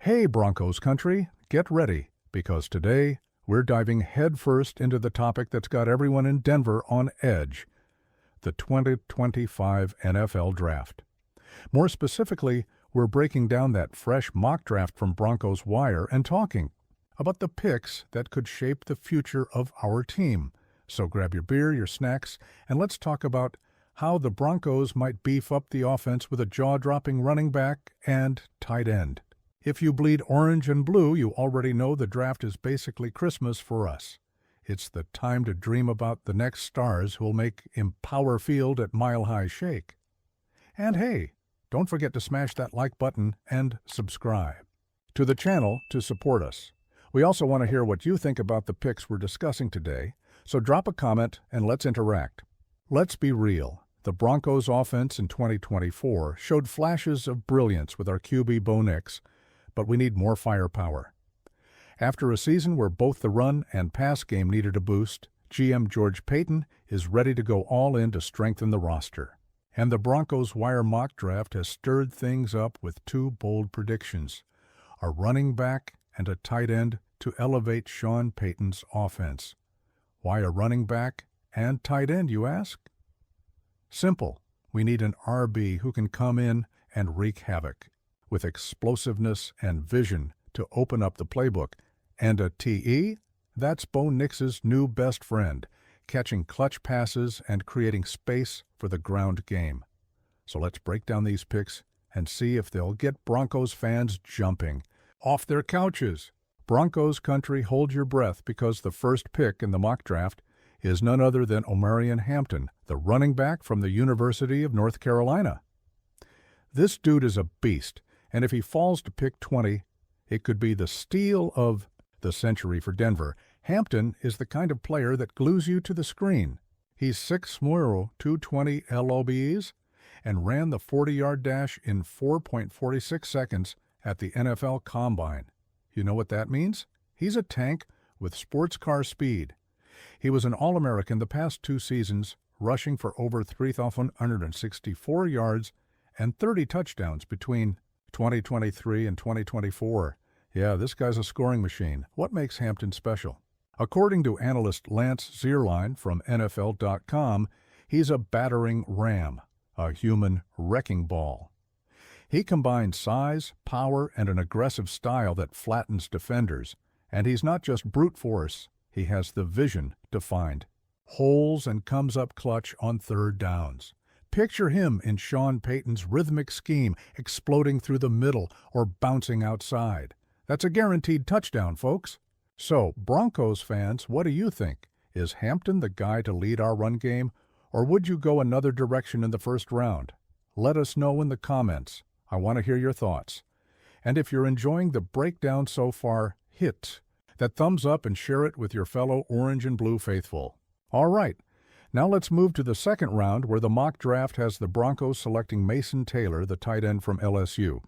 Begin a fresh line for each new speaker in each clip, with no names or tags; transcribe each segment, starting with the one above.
Hey Broncos country, get ready, because today we're diving headfirst into the topic that's got everyone in Denver on edge, the 2025 NFL Draft. More specifically, we're breaking down that fresh mock draft from Broncos Wire and talking about the picks that could shape the future of our team. So grab your beer, your snacks, and let's talk about how the Broncos might beef up the offense with a jaw-dropping running back and tight end. If you bleed orange and blue, you already know the draft is basically Christmas for us. It's the time to dream about the next stars who'll make Empower Field at Mile High shake. And hey, don't forget to smash that like button and subscribe to the channel to support us. We also want to hear what you think about the picks we're discussing today, so drop a comment and let's interact. Let's be real. The Broncos offense in 2024 showed flashes of brilliance with our QB Bo Nix, but we need more firepower. After a season where both the run and pass game needed a boost, GM George Payton is ready to go all in to strengthen the roster. And the Broncos Wire mock draft has stirred things up with two bold predictions: a running back and a tight end to elevate Sean Payton's offense. Why a running back and tight end, you ask? Simple. We need an RB who can come in and wreak havoc, with explosiveness and vision to open up the playbook. And a TE? That's Bo Nix's new best friend, catching clutch passes and creating space for the ground game. So let's break down these picks and see if they'll get Broncos fans jumping off their couches. Broncos country, hold your breath, because the first pick in the mock draft is none other than Omarion Hampton, the running back from the University of North Carolina. This dude is a beast, and if he falls to pick 20, it could be the steal of the century for Denver. Hampton is the kind of player that glues you to the screen. He's 6'0", 220 LOBs, and ran the 40-yard dash in 4.46 seconds at the NFL Combine. You know what that means? He's a tank with sports car speed. He was an All-American the past 2 seasons, rushing for over 3,164 yards and 30 touchdowns between 2023 and 2024. Yeah, this guy's a scoring machine. What makes Hampton special? According to analyst Lance Zierlein from NFL.com, he's a battering ram, a human wrecking ball. He combines size, power, and an aggressive style that flattens defenders. And he's not just brute force, he has the vision to find holes and comes up clutch on third downs. Picture him in Sean Payton's rhythmic scheme, exploding through the middle or bouncing outside. That's a guaranteed touchdown, folks. So, Broncos fans, what do you think? Is Hampton the guy to lead our run game, or would you go another direction in the first round? Let us know in the comments. I want to hear your thoughts. And if you're enjoying the breakdown so far, hit that thumbs up and share it with your fellow orange and blue faithful. All right, now let's move to the second round, where the mock draft has the Broncos selecting Mason Taylor, the tight end from LSU.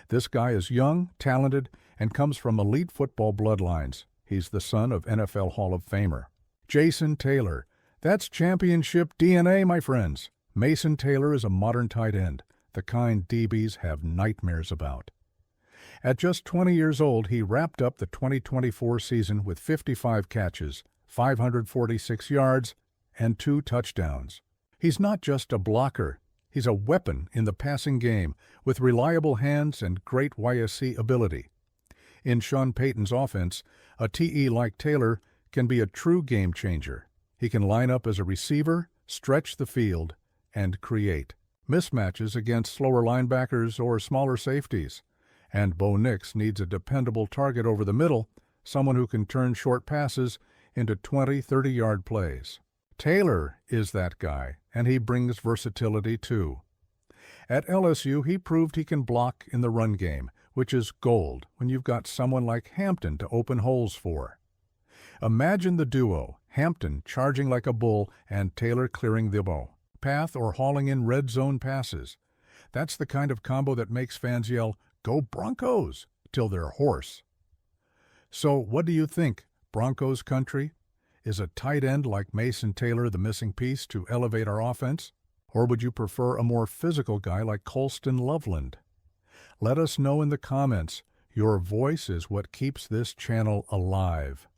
This guy is young, talented, and comes from elite football bloodlines. He's the son of NFL Hall of Famer Jason Taylor. That's championship DNA, my friends. Mason Taylor is a modern tight end, the kind DBs have nightmares about. At just 20 years old, he wrapped up the 2024 season with 55 catches, 546 yards, and 2 touchdowns. He's not just a blocker. He's a weapon in the passing game with reliable hands and great YSC ability. In Sean Payton's offense, a TE like Taylor can be a true game changer. He can line up as a receiver, stretch the field, and create mismatches against slower linebackers or smaller safeties. And Bo Nix needs a dependable target over the middle, someone who can turn short passes into 20, 30-yard plays. Taylor is that guy, and he brings versatility too. At LSU, he proved he can block in the run game, which is gold when you've got someone like Hampton to open holes for. Imagine the duo, Hampton charging like a bull and Taylor clearing the path or hauling in red zone passes. That's the kind of combo that makes fans yell, "Go Broncos!" till they're hoarse. So what do you think, Broncos country? Is a tight end like Mason Taylor the missing piece to elevate our offense? Or would you prefer a more physical guy like Colston Loveland? Let us know in the comments Your voice is what keeps this channel alive.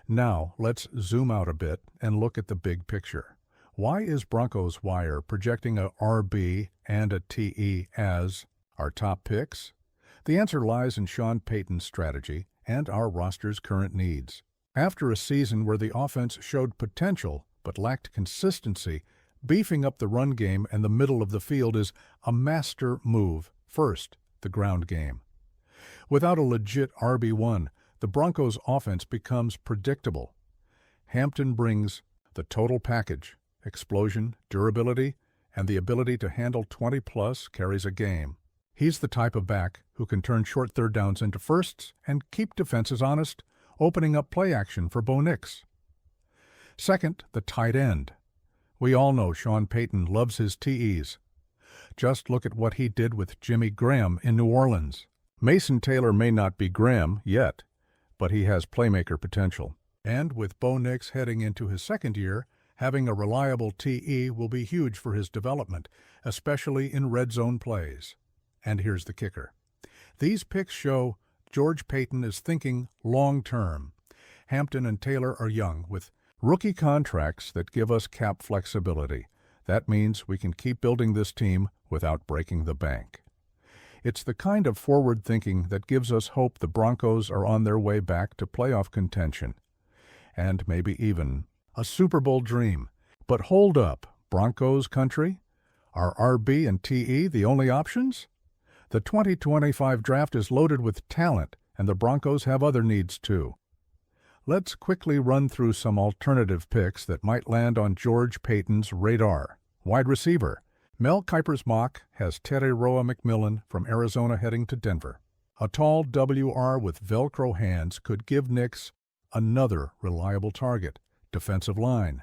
Now, let's zoom out a bit and look at the big picture. Why is Broncos Wire projecting a RB and a TE as our top picks? The answer lies in Sean Payton's strategy and our roster's current needs. After a season where the offense showed potential but lacked consistency, beefing up the run game and the middle of the field is a master move. First, the ground game. Without a legit RB1, the Broncos' offense becomes predictable. Hampton brings the total package: explosion, durability, and the ability to handle 20-plus carries a game. He's the type of back who can turn short third downs into firsts and keep defenses honest, opening up play action for Bo Nix. Second, the tight end. We all know Sean Payton loves his TEs. Just look at what he did with Jimmy Graham in New Orleans. Mason Taylor may not be Graham yet, but he has playmaker potential. And with Bo Nix heading into his second year, having a reliable TE will be huge for his development, especially in red zone plays. And here's the kicker. These picks show George Paton is thinking long-term. Hampton and Taylor are young, with rookie contracts that give us cap flexibility. That means we can keep building this team without breaking the bank. It's the kind of forward thinking that gives us hope the Broncos are on their way back to playoff contention, and maybe even a Super Bowl dream. But hold up, Broncos country? Are RB and TE the only options? The 2025 draft is loaded with talent, and the Broncos have other needs too. Let's quickly run through some alternative picks that might land on George Paton's radar. Wide receiver. Mel Kiper's mock has Tereiroa McMillan from Arizona heading to Denver. A tall WR with Velcro hands could give Nix another reliable target. Defensive line.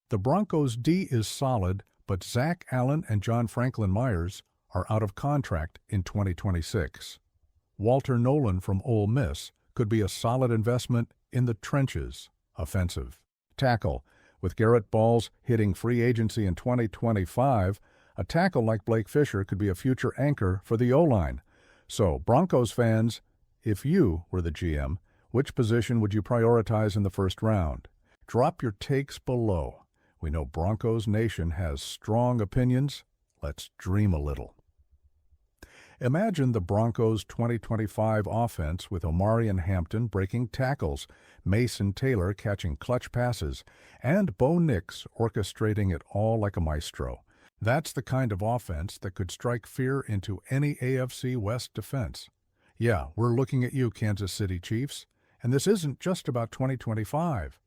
The Broncos' D is solid, but Zach Allen and John Franklin Myers are out of contract in 2026. Walter Nolan from Ole Miss could be a solid investment in the trenches. Offensive. Tackle. With Garrett Balls hitting free agency in 2025, a tackle like Blake Fisher could be a future anchor for the O-line. So, Broncos fans, if you were the GM, which position would you prioritize in the first round? Drop your takes below. We know Broncos Nation has strong opinions. Let's dream a little. Imagine the Broncos' 2025 offense with Omari and Hampton breaking tackles, Mason Taylor catching clutch passes, and Bo Nix orchestrating it all like a maestro. That's the kind of offense that could strike fear into any AFC West defense. Yeah, we're looking at you, Kansas City Chiefs, and this isn't just about 2025.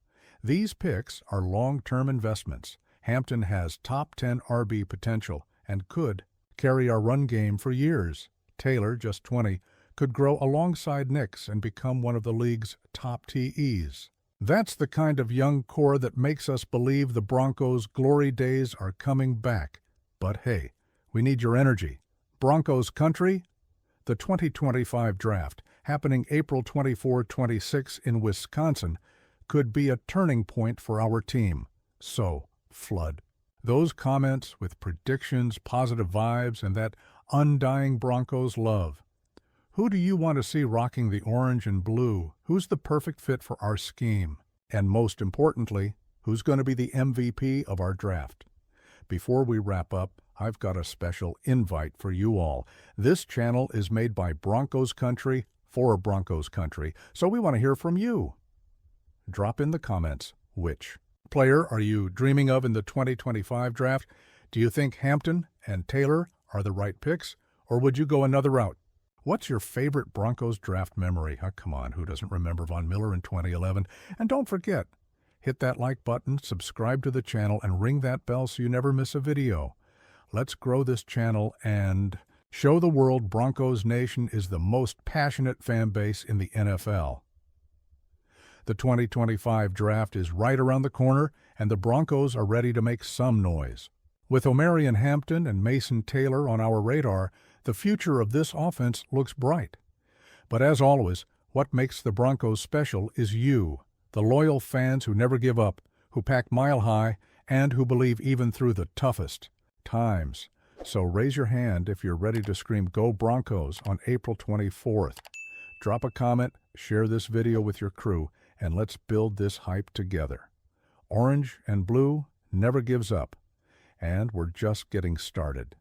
These picks are long-term investments. Hampton has top 10 RB potential and could carry our run game for years. Taylor, just 20, could grow alongside Nix and become one of the league's top TEs. That's the kind of young core that makes us believe the Broncos' glory days are coming back. But hey, we need your energy. Broncos country? The 2025 draft, happening April 24-26 in Wisconsin, could be a turning point for our team. So, flood those comments with predictions, positive vibes, and that undying Broncos love. Who do you want to see rocking the orange and blue? Who's the perfect fit for our scheme? And most importantly, who's going to be the MVP of our draft? Before we wrap up, I've got a special invite for you all. This channel is made by Broncos Country for Broncos Country, so we want to hear from you. Drop in the comments which player are you dreaming of in the 2025 draft? Do you think Hampton and Taylor are the right picks, or would you go another route? What's your favorite Broncos draft memory? Oh, come on, who doesn't remember Von Miller in 2011? And don't forget, hit that like button, subscribe to the channel, and ring that bell so you never miss a video. Let's grow this channel and show the world Broncos Nation is the most passionate fan base in the NFL. The 2025 draft is right around the corner, and the Broncos are ready to make some noise. With Omari and Hampton and Mason Taylor on our radar, the future of this offense looks bright. But as always, what makes the Broncos special is you, the loyal fans who never give up, who pack mile high, and who believe even through the toughest times. So raise your hand if you're ready to scream Go Broncos on April 24th. Drop a comment, share this video with your crew, and let's build this hype together. Orange and blue never gives up, and we're just getting started.